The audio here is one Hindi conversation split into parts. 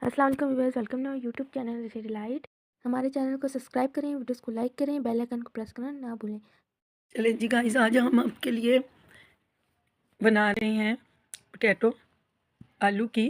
अस्सलाम वालेकुम viewers, welcome to YouTube channel recipe delight. हमारे चैनल को सब्सक्राइब करें, वीडियोस को लाइक करें, बेल आइकन को प्रेस करना ना भूलें। चलें जी गाइस, आज हम आपके लिए बना रहे हैं पोटैटो आलू की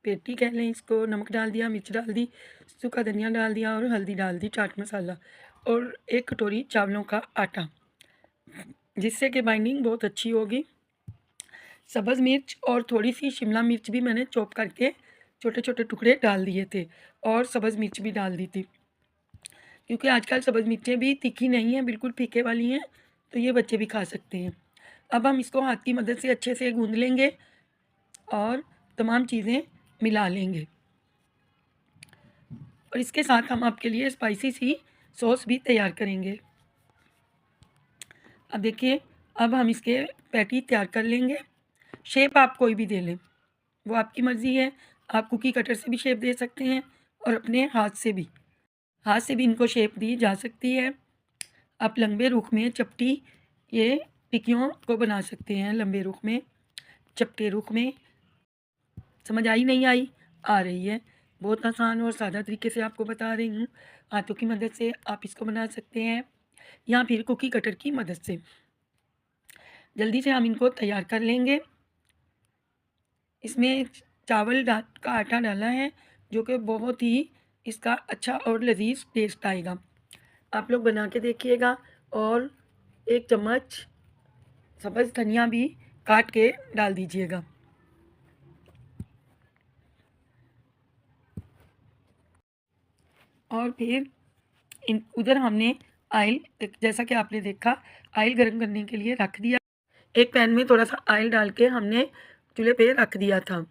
पेटी कह लें इसको। नमक डाल दिया, मिर्च डाल दी, सूखा धनिया डाल दिया और हल्दी डाल दी, चाट मसाला और 1 कटोरी चावलों का आटा, जिससे कि बाइंडिंग बहुत अच्छी होगी। सब्ज़ मिर्च और थोड़ी सी शिमला मिर्च भी मैंने चॉप करके छोटे छोटे टुकड़े डाल दिए थे और सब्ज़ मिर्च भी डाल दी थी, क्योंकि आजकल सब्ज़ मिर्चें भी तीखी नहीं हैं, बिल्कुल फीके वाली हैं, तो ये बच्चे भी खा सकते हैं। अब हम इसको हाथ की मदद से अच्छे से गूंद लेंगे और तमाम चीज़ें मिला लेंगे। और इसके साथ हम आपके लिए स्पाइसी सी सॉस भी तैयार करेंगे। अब देखिए, अब हम इसके पैटी तैयार कर लेंगे। शेप आप कोई भी दे लें, वो आपकी मर्ज़ी है। आप कुकी कटर से भी शेप दे सकते हैं और अपने हाथ से भी इनको शेप दी जा सकती है। आप लंबे रुख में चपटी ये टिक्कियों को बना सकते हैं, लंबे रुख में, चपटे रुख में। समझ आई नहीं आई? आ रही है। बहुत आसान और सादा तरीके से आपको बता रही हूँ। हाथों की मदद से आप इसको बना सकते हैं या फिर कुकी कटर की मदद से। जल्दी से हम इनको तैयार कर लेंगे। इसमें चावल का आटा डाला है, जो कि बहुत ही इसका अच्छा और लजीज टेस्ट आएगा। आप लोग बना के देखिएगा। और 1 चम्मच सब्ज़ धनिया भी काट के डाल दीजिएगा। और फिर उधर हमने ऑयल, जैसा कि आपने देखा, ऑयल गर्म करने के लिए रख दिया। एक पैन में थोड़ा सा ऑयल डाल के हमने चूल्हे पे रख दिया था।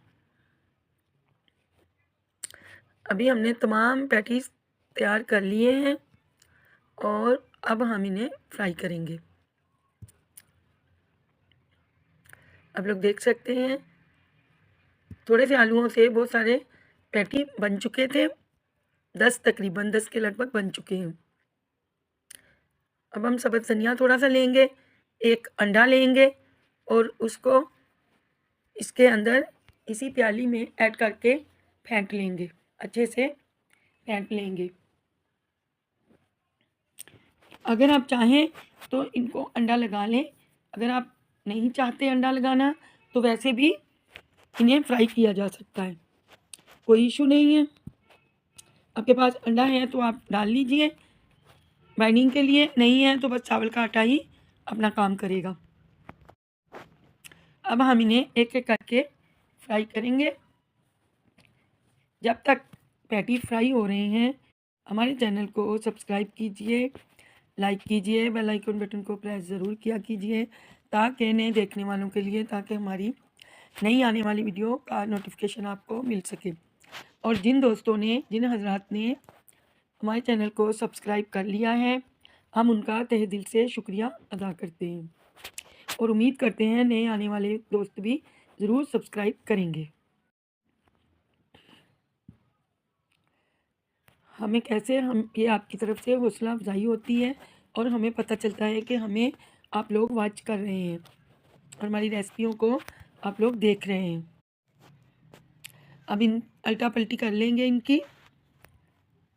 अभी हमने तमाम पैटीज तैयार कर लिए हैं और अब हम इन्हें फ्राई करेंगे। आप लोग देख सकते हैं, थोड़े से आलूओं से बहुत सारे पैटी बन चुके थे। 10 के लगभग बन चुके हैं। अब हम सब्ज़ धनिया थोड़ा सा लेंगे, 1 अंडा लेंगे और उसको इसके अंदर इसी प्याली में ऐड करके फेंट लेंगे, अच्छे से फेंट लेंगे। अगर आप चाहें तो इनको अंडा लगा लें। अगर आप नहीं चाहते अंडा लगाना, तो वैसे भी इन्हें फ्राई किया जा सकता है, कोई इशू नहीं है। आपके पास अंडा है तो आप डाल लीजिए बाइंडिंग के लिए, नहीं है तो बस चावल का आटा ही अपना काम करेगा। अब हम इन्हें एक एक करके फ्राई करेंगे। जब तक पैटी फ्राई हो रहे हैं, हमारे चैनल को सब्सक्राइब कीजिए, लाइक कीजिए, बेल आइकन बटन को प्रेस ज़रूर किया कीजिए, ताकि नए देखने वालों के लिए, ताकि हमारी नई आने वाली वीडियो का नोटिफिकेशन आपको मिल सके। और जिन दोस्तों ने, जिन हजरात ने हमारे चैनल को सब्सक्राइब कर लिया है, हम उनका तहे दिल से शुक्रिया अदा करते हैं और उम्मीद करते हैं नए आने वाले दोस्त भी ज़रूर सब्सक्राइब करेंगे। हमें कैसे, हम ये आपकी तरफ से हौसला अफजाई होती है और हमें पता चलता है कि हमें आप लोग वॉच कर रहे हैं और हमारी रेसिपियों को आप लोग देख रहे हैं। अब इन अल्टा पल्टी कर लेंगे इनकी।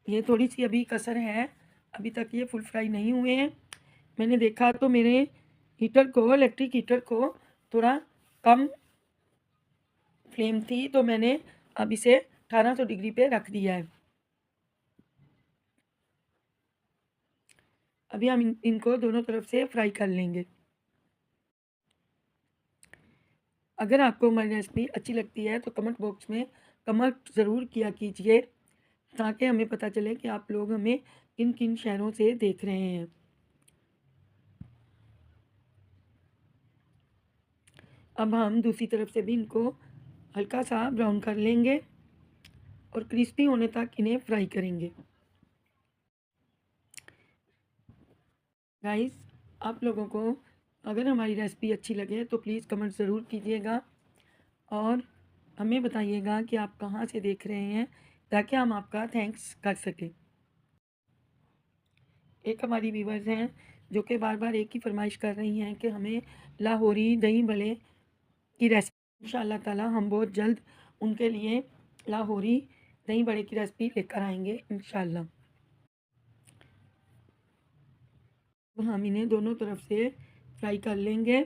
ये थोड़ी सी अभी कसर है, अभी तक ये फुल फ्राई नहीं हुए हैं। मैंने देखा तो मेरे हीटर को, इलेक्ट्रिक हीटर को थोड़ा कम फ्लेम थी, तो मैंने अब इसे 1800 डिग्री पे रख दिया है। अभी हम इनको दोनों तरफ से फ्राई कर लेंगे। अगर आपको हमारी रेसिपी अच्छी लगती है तो कमेंट बॉक्स में कमेंट ज़रूर किया कीजिए, ताकि हमें पता चले कि आप लोग हमें किन किन शहरों से देख रहे हैं। अब हम दूसरी तरफ से भी इनको हल्का सा ब्राउन कर लेंगे और क्रिस्पी होने तक इन्हें फ्राई करेंगे। गाइस, आप लोगों को अगर हमारी रेसिपी अच्छी लगे तो प्लीज़ कमेंट ज़रूर कीजिएगा और हमें बताइएगा कि आप कहाँ से देख रहे हैं, ताकि हम आपका थैंक्स कर सकें। एक हमारी व्यूवर्स हैं जो कि बार बार एक ही फरमाइश कर रही हैं कि हमें लाहौरी दही भल्ले की रेसिपी, इंशाअल्लाह ताला हम बहुत जल्द उनके लिए लाहौरी दही बड़े की रेसिपी लेकर आएंगे इंशाल्लाह। हम इन्हें दोनों तरफ से फ्राई कर लेंगे।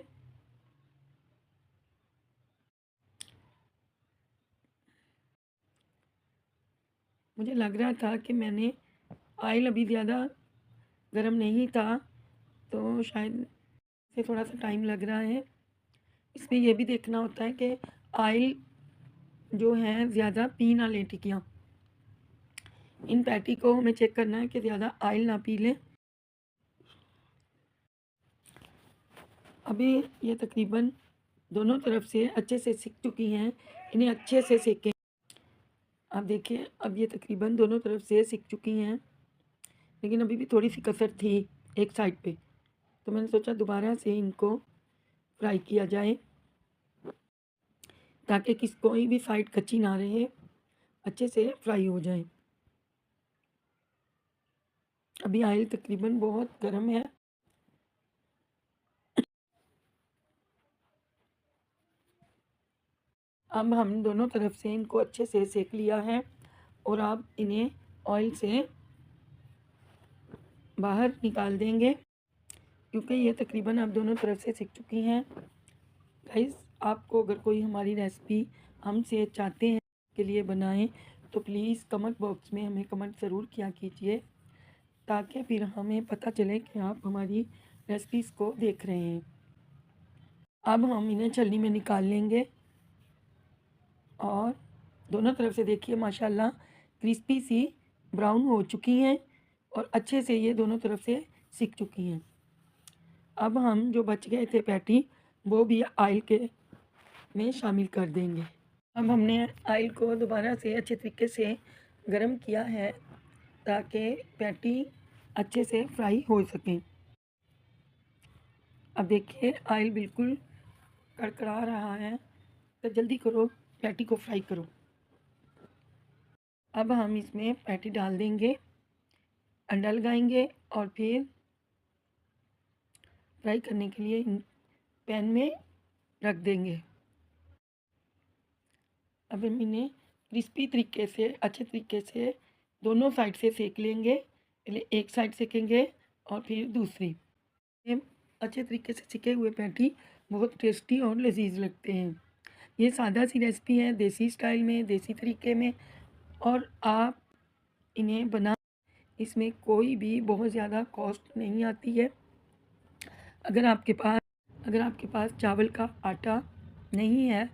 मुझे लग रहा था कि मैंने ऑयल अभी ज़्यादा गर्म नहीं था, तो शायद से थोड़ा सा टाइम लग रहा है। इसमें यह भी देखना होता है कि ऑयल जो है ज़्यादा पी ना लें टिक्कियाँ। इन पैटी को हमें चेक करना है कि ज़्यादा ऑयल ना पी लें। अभी ये तकरीबन दोनों तरफ से अच्छे से सिक चुकी हैं। इन्हें अच्छे से सेकें। आप देखिए, अब ये तकरीबन दोनों तरफ से सिक चुकी हैं, लेकिन अभी भी थोड़ी सी कसर थी एक साइड पे, तो मैंने सोचा दोबारा से इनको फ्राई किया जाए ताकि कोई भी साइड कच्ची ना रहे, अच्छे से फ्राई हो जाए। अभी ऑयल तकरीबन बहुत गर्म है। अब हम दोनों तरफ से इनको अच्छे से सेक लिया है और अब इन्हें ऑयल से बाहर निकाल देंगे, क्योंकि ये तकरीबन अब दोनों तरफ से सिक चुकी हैं। गाइस, आपको अगर कोई हमारी रेसिपी हमसे चाहते हैं के लिए बनाएं तो प्लीज़ कमेंट बॉक्स में हमें कमेंट ज़रूर किया कीजिए, ताकि फिर हमें पता चले कि आप हमारी रेसिपीज़ को देख रहे हैं। अब हम इन्हें छलनी में निकाल लेंगे और दोनों तरफ से देखिए माशाल्लाह क्रिस्पी सी ब्राउन हो चुकी हैं और अच्छे से ये दोनों तरफ से सिक चुकी हैं। अब हम जो बच गए थे पैटी, वो भी ऑयल के में शामिल कर देंगे। अब हमने ऑयल को दोबारा से अच्छे तरीके से गरम किया है ताकि पैटी अच्छे से फ्राई हो सकें। अब देखिए ऑयल बिल्कुल कड़कड़ा रहा है, तो जल्दी करो, पैटी को फ्राई करो। अब हम इसमें पैटी डाल देंगे, अंडा लगाएंगे और फिर फ्राई करने के लिए पैन में रख देंगे। अब हम इन्हें क्रिस्पी तरीके से अच्छे तरीके से दोनों साइड से सेक लेंगे। पहले एक साइड सेकेंगे और फिर दूसरी। ये अच्छे तरीके से सिके हुए पैटी बहुत टेस्टी और लजीज लगते हैं। ये सादा सी रेसिपी है, देसी स्टाइल में, देसी तरीके में, और आप इन्हें बना, इसमें कोई भी बहुत ज़्यादा कॉस्ट नहीं आती है। अगर आपके पास चावल का आटा नहीं है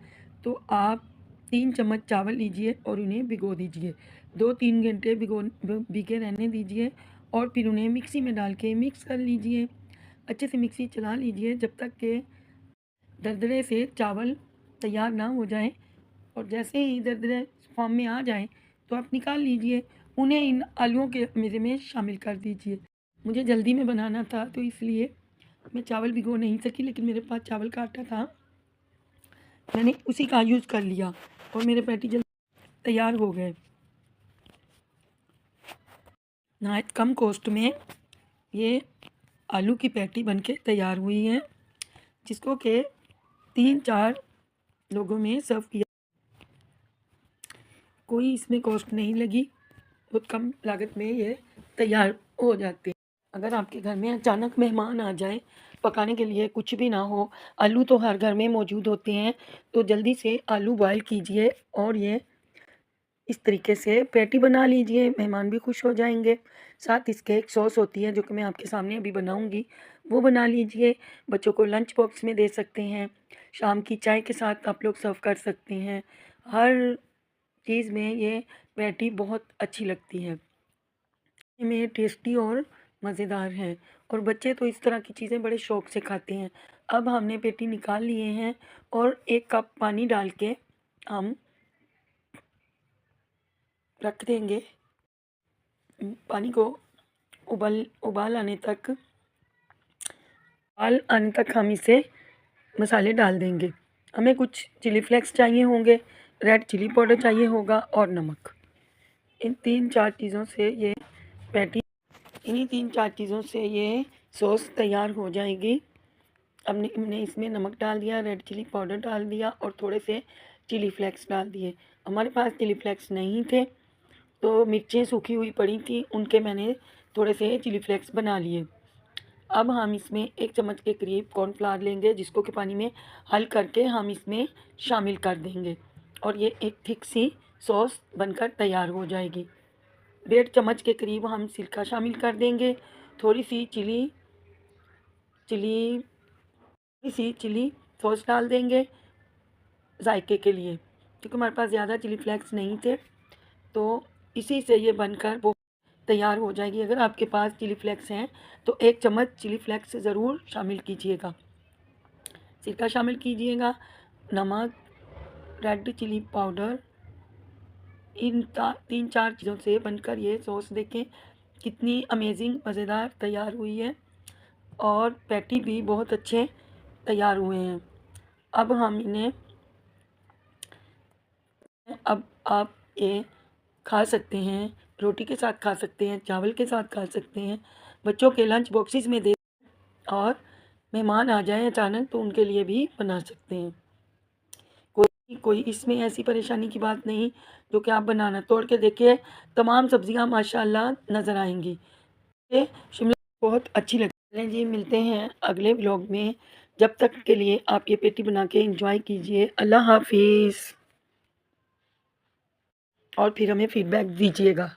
तो आप 3 चम्मच चावल लीजिए और उन्हें भिगो दीजिए, 2-3 घंटे भीगे रहने दीजिए और फिर उन्हें मिक्सी में डाल के मिक्स कर लीजिए। अच्छे से मिक्सी चला लीजिए जब तक कि दरदरे से चावल तैयार ना हो जाए, और जैसे ही दरदरे फॉर्म में आ जाए तो आप निकाल लीजिए। उन्हें इन आलूओं के मेज़े में शामिल कर दीजिए। मुझे जल्दी में बनाना था तो इसलिए मैं चावल भिगो नहीं सकी, लेकिन मेरे पास चावल का आटा था, मैंने उसी का यूज़ कर लिया और मेरे पैटी जल्दी तैयार हो गए। नहायत कम कॉस्ट में ये आलू की पैटी बनके तैयार हुई है, जिसको के 3-4 लोगों में सर्व किया। कोई इसमें कॉस्ट नहीं लगी, बहुत कम लागत में ये तैयार हो जाते हैं। अगर आपके घर में अचानक मेहमान आ जाए, पकाने के लिए कुछ भी ना हो, आलू तो हर घर में मौजूद होते हैं, तो जल्दी से आलू बॉयल कीजिए और ये इस तरीके से पैटी बना लीजिए, मेहमान भी खुश हो जाएंगे। साथ इसके एक सॉस होती है जो कि मैं आपके सामने अभी बनाऊंगी, वो बना लीजिए। बच्चों को लंच बॉक्स में दे सकते हैं, शाम की चाय के साथ आप लोग सर्व कर सकते हैं। हर चीज़ में ये पैटी बहुत अच्छी लगती है, में टेस्टी और मज़ेदार है, और बच्चे तो इस तरह की चीज़ें बड़े शौक़ से खाते हैं। अब हमने पैटी निकाल लिए हैं और 1 कप पानी डाल के हम रख देंगे। पानी को उबाल आने तक हम इसे मसाले डाल देंगे। हमें कुछ चिली फ्लेक्स चाहिए होंगे, रेड चिली पाउडर चाहिए होगा और नमक। इन 3-4 चीज़ों से ये पैटी इन्हीं 3-4 चीज़ों से ये सॉस तैयार हो जाएगी। हमने इसमें नमक डाल दिया, रेड चिली पाउडर डाल दिया और थोड़े से चिली फ्लेक्स डाल दिए। हमारे पास चिली फ्लेक्स नहीं थे तो मिर्चें सूखी हुई पड़ी थी, उनके मैंने थोड़े से चिली फ्लेक्स बना लिए। अब हम इसमें 1 चम्मच के करीब कॉर्नफ्लावर लेंगे, जिसको कि पानी में हल करके हम इसमें शामिल कर देंगे और ये एक थिक सी सॉस बनकर तैयार हो जाएगी। 1.5 चम्मच के करीब हम सिरका शामिल कर देंगे। थोड़ी सी चिली सॉस डाल देंगे जायके के लिए, क्योंकि हमारे पास ज़्यादा चिली फ्लेक्स नहीं थे, तो इसी से ये बनकर वो तैयार हो जाएगी। अगर आपके पास चिली फ्लेक्स हैं तो 1 चम्मच चिली फ्लेक्स ज़रूर शामिल कीजिएगा, सिरका शामिल कीजिएगा, नमक, रेड चिली पाउडर, इन 3-4 चीज़ों से बनकर ये सॉस देखें कितनी अमेजिंग मज़ेदार तैयार हुई है और पैटी भी बहुत अच्छे तैयार हुए हैं। अब आप ये खा सकते हैं, रोटी के साथ खा सकते हैं, चावल के साथ खा सकते हैं, बच्चों के लंच बॉक्सेस में दे, और मेहमान आ जाएं अचानक तो उनके लिए भी बना सकते हैं। कोई इसमें ऐसी परेशानी की बात नहीं, जो कि आप बनाना तोड़ के देखिए, तमाम सब्जियां माशाल्लाह नज़र आएंगी। ये शिमला बहुत अच्छी लगती है जी। मिलते हैं अगले व्लॉग में, जब तक के लिए आप ये पेटी बना के एंजॉय कीजिए। अल्लाह हाफिज़। और फिर हमें फीडबैक दीजिएगा।